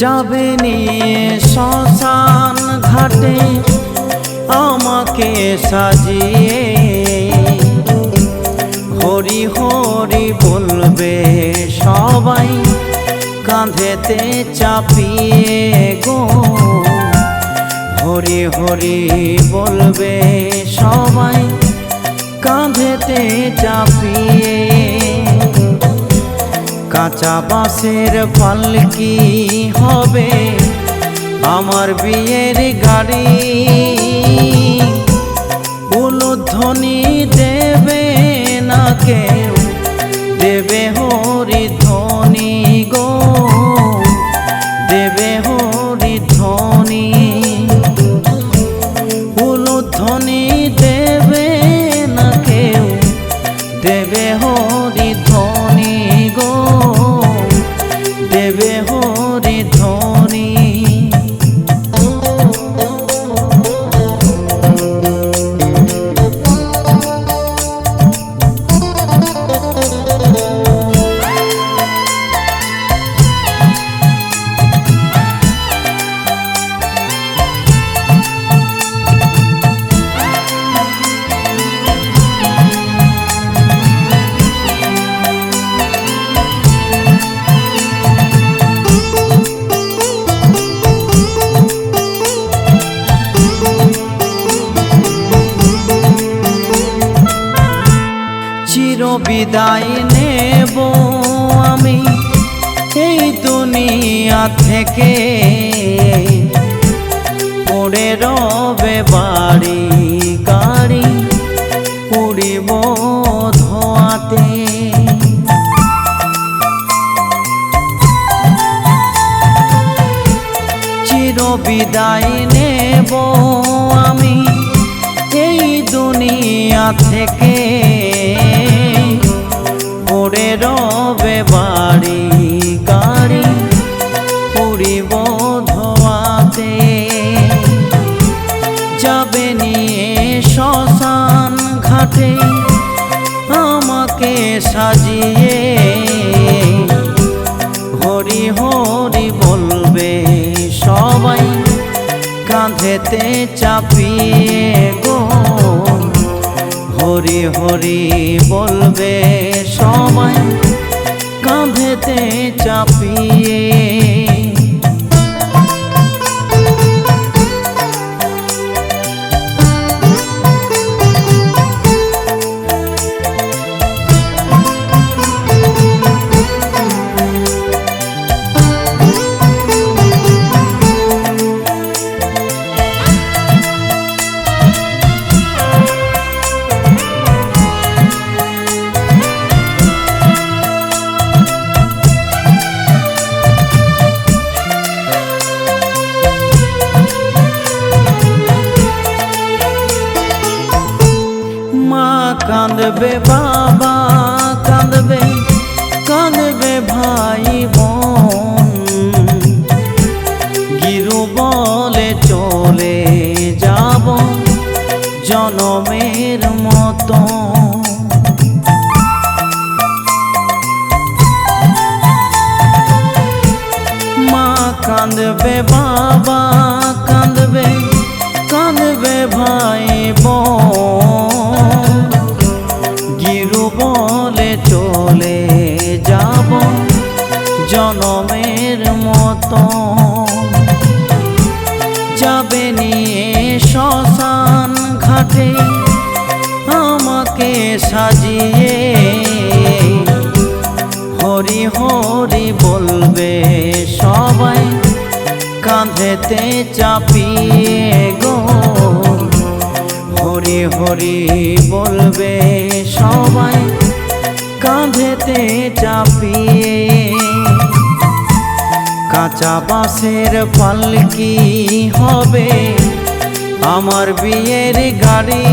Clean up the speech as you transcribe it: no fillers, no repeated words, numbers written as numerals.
যাবে নিয়ে শ্মশান ঘাটে আমাকে সাজিয়ে, হরি হরি বলবে সবাই কাঁধেতে চাপিয়ে গো। হরি হরি বলবে সবাই কাঁধেতে চাপিয়ে। কাঁচা বাঁশের পালকি হবে আমার বিয়ের গাড়ি, উলুধ্বনি দেবে না কেউ, দেবে হরি ধ্বনি গো, দেবে হরি ধ্বনি। উলুধ্বনি দেবে না কেউ, দেবে হরি ধ্বনি গো, দেবে হরি ধ্বনি। বিদায় নেব আমি এই দুনিয়া থেকে, পড়ে রবে বাড়ি গাড়ি উড়িব ধোঁয়াতে। চির বিদায় নেব আমি এই দুনিয়া থেকে, পড়ে রবে বাড়ি গাড়ি উড়িব ধোঁয়াতে। যাবে নিয়ে শ্মশান ঘাটে আমাকে সাজিয়ে, হরি হরি বলবে সবাই কাঁধেতে চাপিয়ে গো। হরি হরি বলবে সবাই কাঁধেতে চাপিয়ে। কাঁদবে বাবা কাঁদবে, কাঁদবে ভাই বোন, গিরু বলে চলে যাব জনমের মতো। মা কাঁদবে বাবা কাঁদবে, কাঁদবে ভাই বোন, গিরু বলে চলে যাব জনমের মতো। যাবে নিয়ে শ্মশান ঘাটে আমাকে সাজিয়ে, হরি হরি বলবে সবাই কাঁধেতে চাপিয়ে গো। হরি হরি বলবে সবাই কাঁধেতে চাপিয়ে। কাঁচা বাঁশের পালকি হবে আমার বিয়ের গাড়ি,